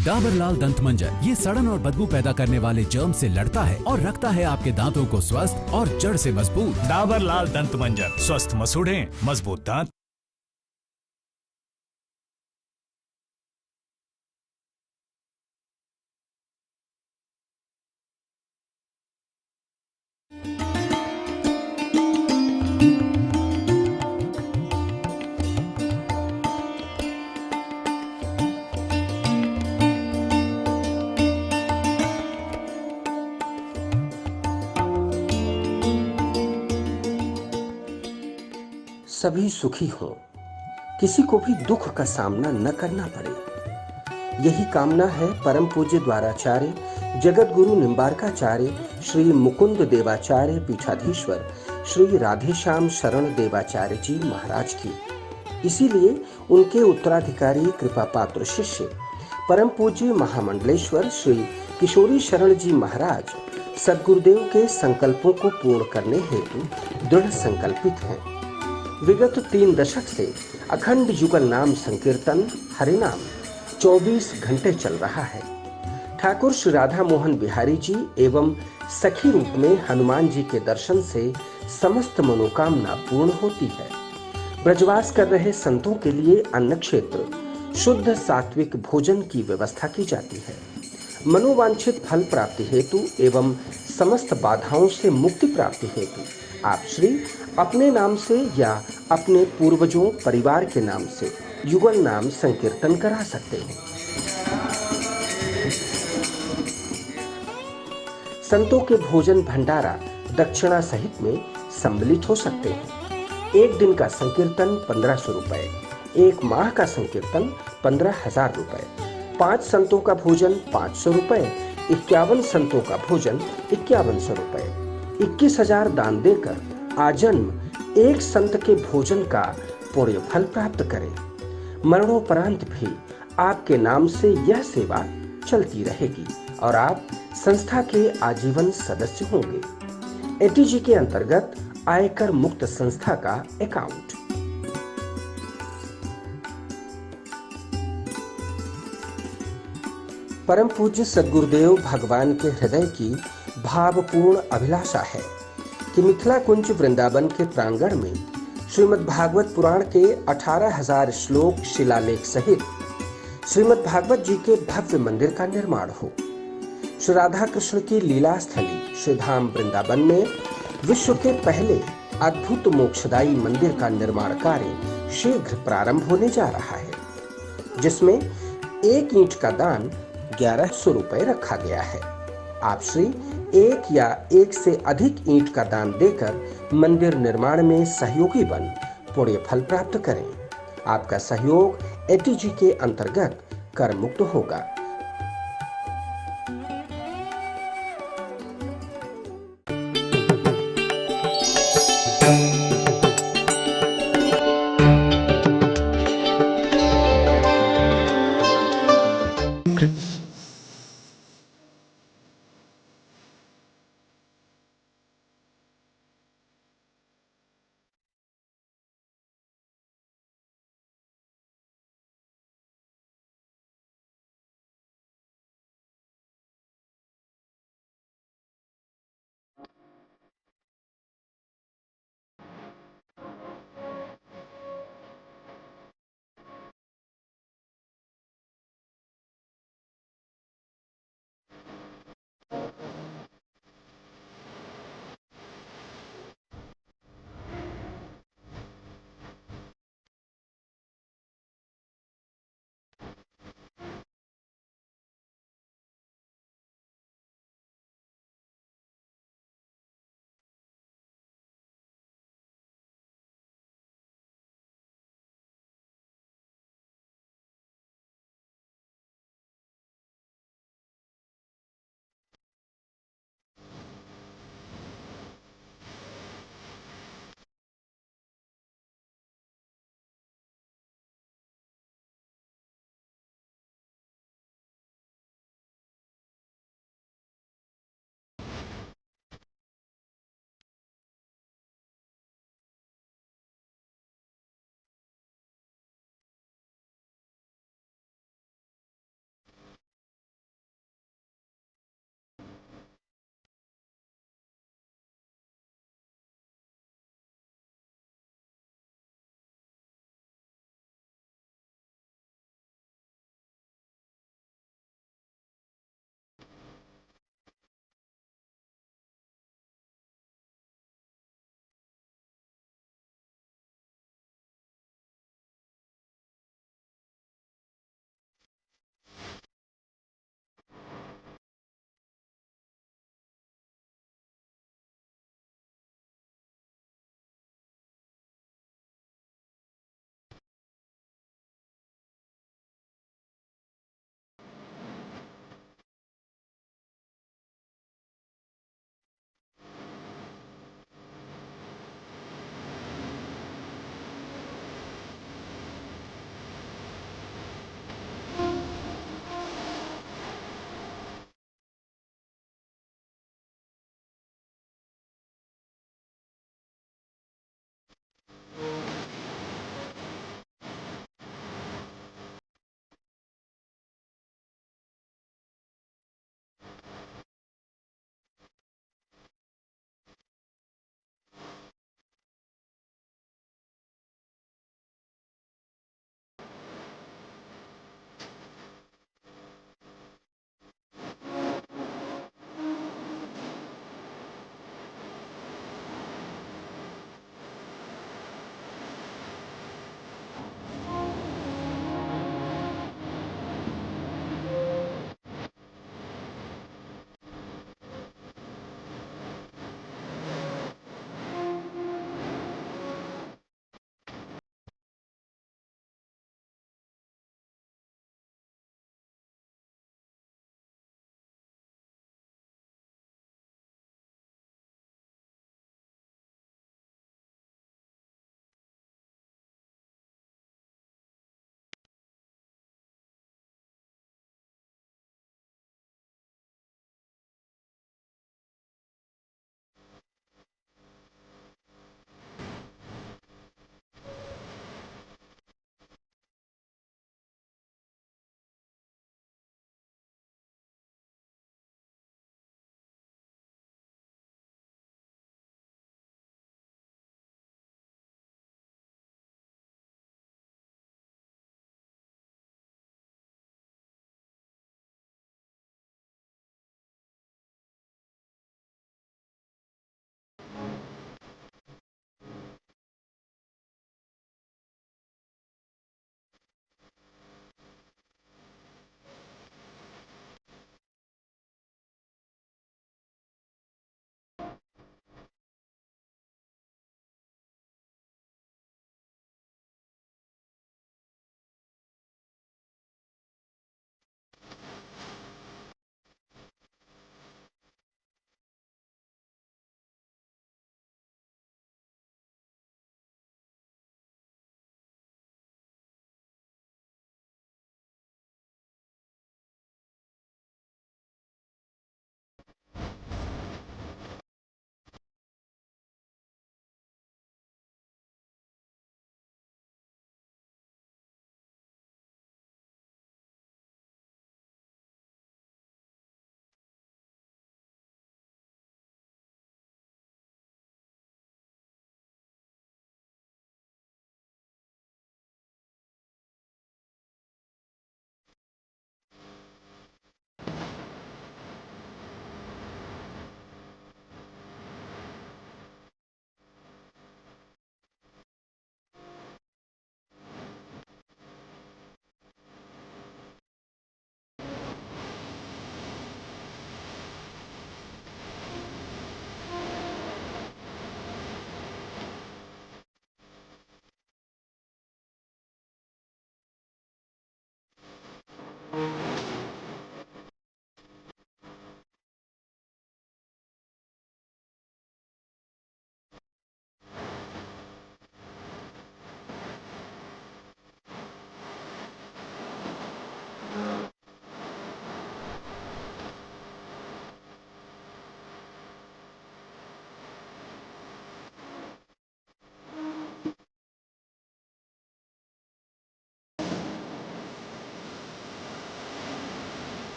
डाबर लाल दंत मंजन ये सड़न और बदबू पैदा करने वाले जर्म से लड़ता है और रखता है आपके दांतों को स्वस्थ और जड़ से मजबूत। डाबर लाल दंत मंजन, स्वस्थ मसूड़े, मजबूत दांत। सभी सुखी हों, किसी को भी दुख का सामना न करना पड़े, यही कामना है परम पूज्य द्वाराचार्य जगत गुरु निम्बारकाचार्य श्री मुकुंद देवाचार्य पीठाधीश्वर श्री राधेश्याम शरण देवाचार्य जी महाराज की। इसीलिए उनके उत्तराधिकारी कृपा पात्र शिष्य परम पूज्य महामंडलेश्वर श्री किशोरी शरण जी महाराज सद्गुरुदेव के संकल्पों को पूर्ण करने हेतु दृढ़ संकल्पित हैं। विगत 3 दशक से अखंड युगल नाम संकीर्तन हरिनाम 24 घंटे चल रहा है। ठाकुर श्री राधा मोहन बिहारी जी एवं सखी रूप में हनुमान जी के दर्शन से समस्त मनोकामना पूर्ण होती है। ब्रजवास कर रहे संतों के लिए अन्न क्षेत्र शुद्ध सात्विक भोजन की व्यवस्था की जाती है। मनोवांछित फल प्राप्ति हेतु एवं समस्त बाधाओं से मुक्ति प्राप्ति हेतु आप श्री अपने नाम से या अपने पूर्वजों परिवार के नाम से युगल नाम संकीर्तन करा सकते हैं। संतों के भोजन भंडारा दक्षिणा सहित में सम्मिलित हो सकते हैं। एक दिन का संकीर्तन 1500 रुपए, एक माह का संकीर्तन 15,000 रुपए, 5 संतों का भोजन 500 रुपए, 51 संतों का भोजन 5100 रुपए, 21,000 दान देकर आजन्म एक संत के भोजन का पुण्य फल प्राप्त करें। मरणोपरांत भी आपके नाम से यह सेवा चलती रहेगी और आप संस्था के आजीवन सदस्य होंगे। एटीजी के अंतर्गत आयकर मुक्त संस्था का अकाउंट। परम पूज्य सद्गुरुदेव भगवान के हृदय की भावपूर्ण अभिलाषा है कि मिथिला कुंज वृंदावन के प्रांगण में श्रीमद् भागवत पुराण के 18,000 श्लोक शिलालेख सहित श्रीमद् भागवत जी के भव्य मंदिर का निर्माण हो। श्री राधा कृष्ण की लीला स्थली श्री धाम वृंदावन में विश्व के पहले अद्भुत मोक्षदायी मंदिर का निर्माण कार्य शीघ्र प्रारंभ होने जा रहा है, जिसमें 1 ईंट का दान 1100 रुपए रखा गया है। आप श्री 1 या 1 से अधिक ईंट का दान देकर मंदिर निर्माण में सहयोगी बन पुण्य फल प्राप्त करें। आपका सहयोग एटीजी के अंतर्गत कर मुक्त होगा।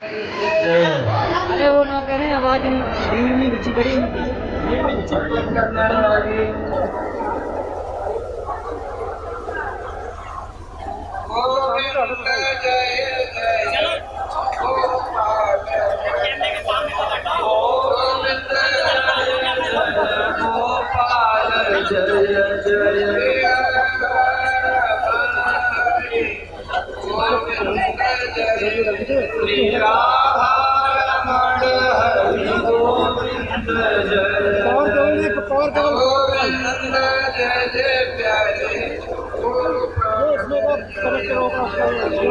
अरे वो ना करें आवाज नहीं बच्ची करी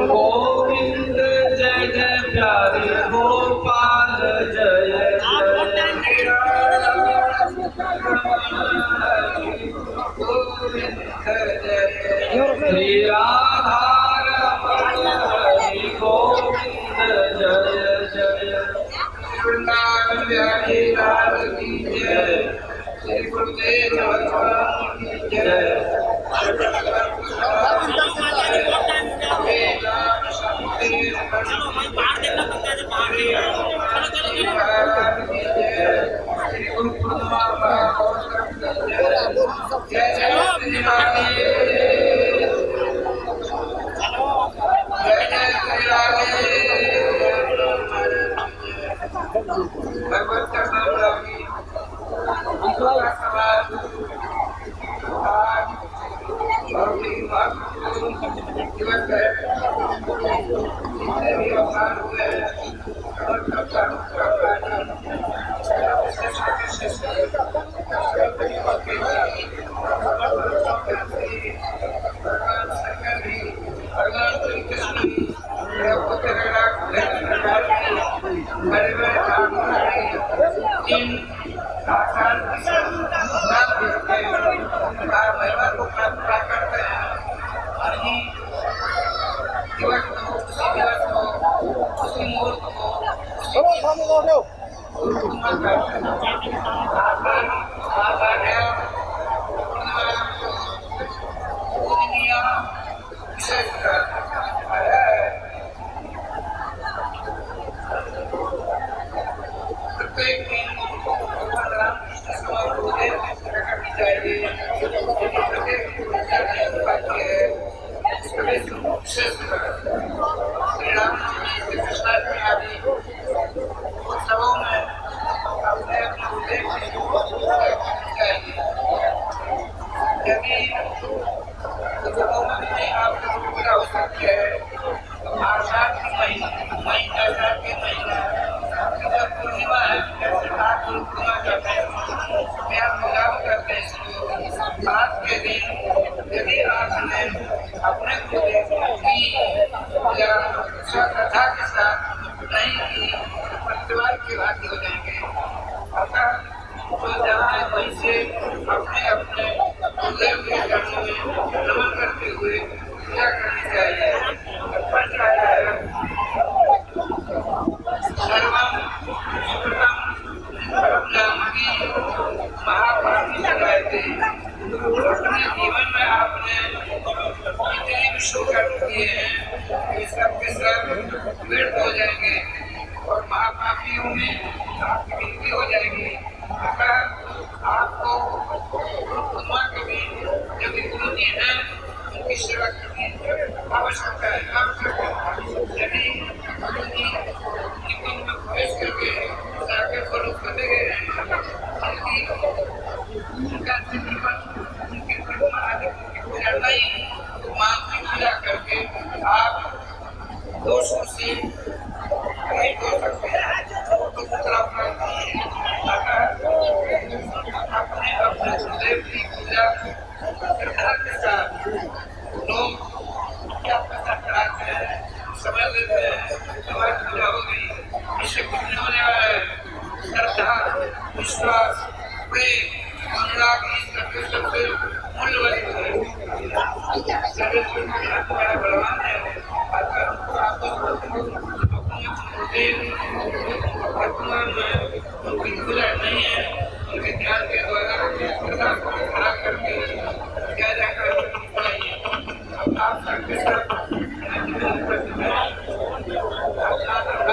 गोविंद जय जय प्यारे गोपाल जय श्री राधा रमण हरि गोविंद जय जय वृंदावन बिहारी लाल की जय श्री गुरुदेव भगवान की जय भगवत का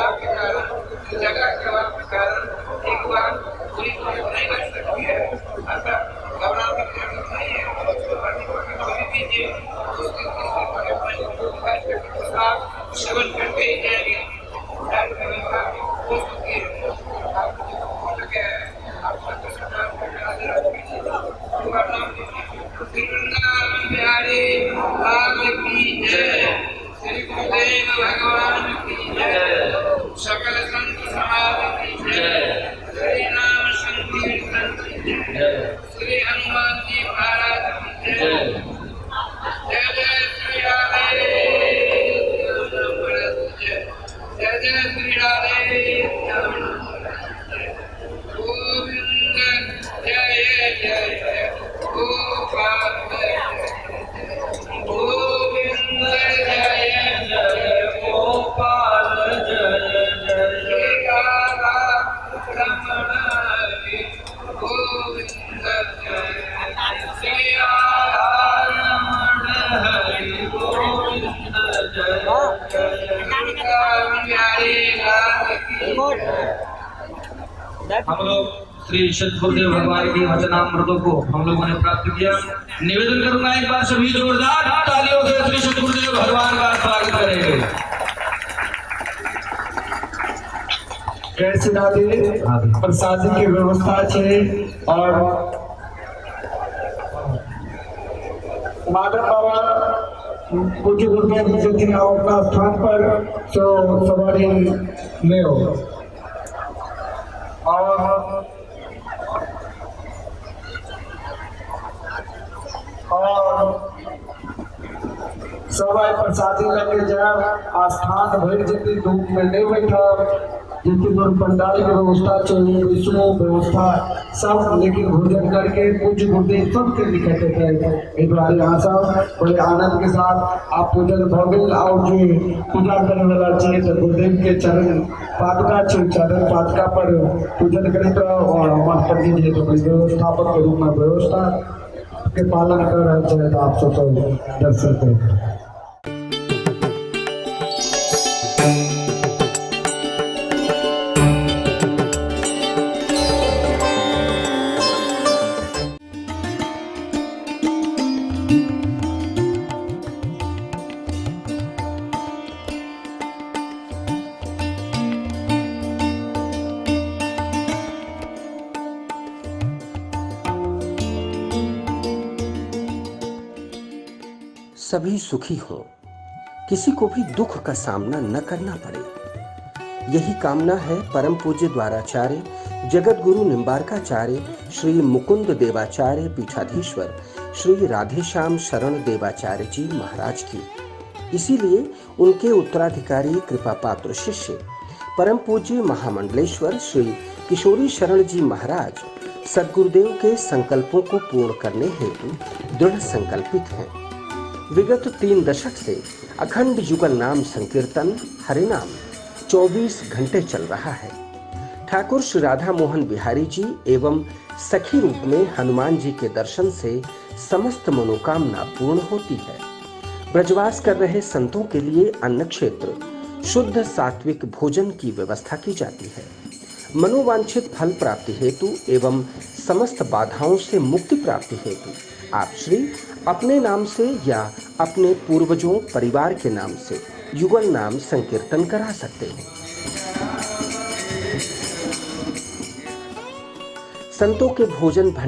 आप पीड़ा दे गोविंद जय जय गोपाल गोविंद जय जय गोपाल जय जय राधा रमण हरि गोविंद जय राधा रमण हरि गोविंद हम लोग श्री सद्गुरुदेव भगवान के वचनामृतों को हम लोगों ने प्राप्त किया। निवेदन करूंगा एक बार सभी जोरदार तालियों से श्री सद्गुरुदेव भगवान का स्वागत करेंगे। कैसे दादी प्रसाद की व्यवस्था है और माधव बाबा पूज्य गुरुदेव जी अपना स्थान पर तो सवारी में हो और सवाई प्रसादी लगे जाए आस्थान भर जितनी धूप में नहीं बैठा जितनी दूर पंडाल की व्यवस्था चाहिए विष्णु व्यवस्था सब लेकिन भोजन करके पूज्य गुरुदेव सबके निकट थे इब्राहिम यहाँ साहब बड़े आनंद के साथ आप पूजन भोगल और जो पूजा करने वाला चाहिए तो गुरुदेव के चरण पादुका चरण पादुका पर पूजन करें तो और हमारे पंडित जी तो व्यवस्थापक के रूप में व्यवस्था के पालन कर रहे थे तो आप सब दर्शन करें। सभी सुखी हों, किसी को भी दुख का सामना न करना पड़े, यही कामना है परम पूज्य द्वाराचार्य जगत गुरु निम्बारकाचार्य श्री मुकुंद देवाचार्य पीठाधीश्वर श्री राधेश्याम शरण देवाचार्य जी महाराज की। इसीलिए उनके उत्तराधिकारी कृपा पात्र शिष्य परम पूज्य महामंडलेश्वर श्री किशोरी शरण जी महाराज सद्गुरुदेव के संकल्पों को पूर्ण करने हेतु दृढ़ संकल्पित हैं। विगत 3 दशक से अखंड युगल नाम संकीर्तन हरिनाम 24 घंटे चल रहा है। ठाकुर श्री राधा मोहन बिहारी जी एवं सखी रूप में हनुमान जी के दर्शन से समस्त मनोकामना पूर्ण होती है। ब्रजवास कर रहे संतों के लिए अन्न क्षेत्र शुद्ध सात्विक भोजन की व्यवस्था की जाती है। मनोवांछित फल प्राप्ति हेतु एवं समस्त बाधाओं से मुक्ति प्राप्ति हेतु आप श्री अपने नाम से या अपने पूर्वजों परिवार के नाम से युगल नाम संकीर्तन करा सकते हैं। संतों के भोजन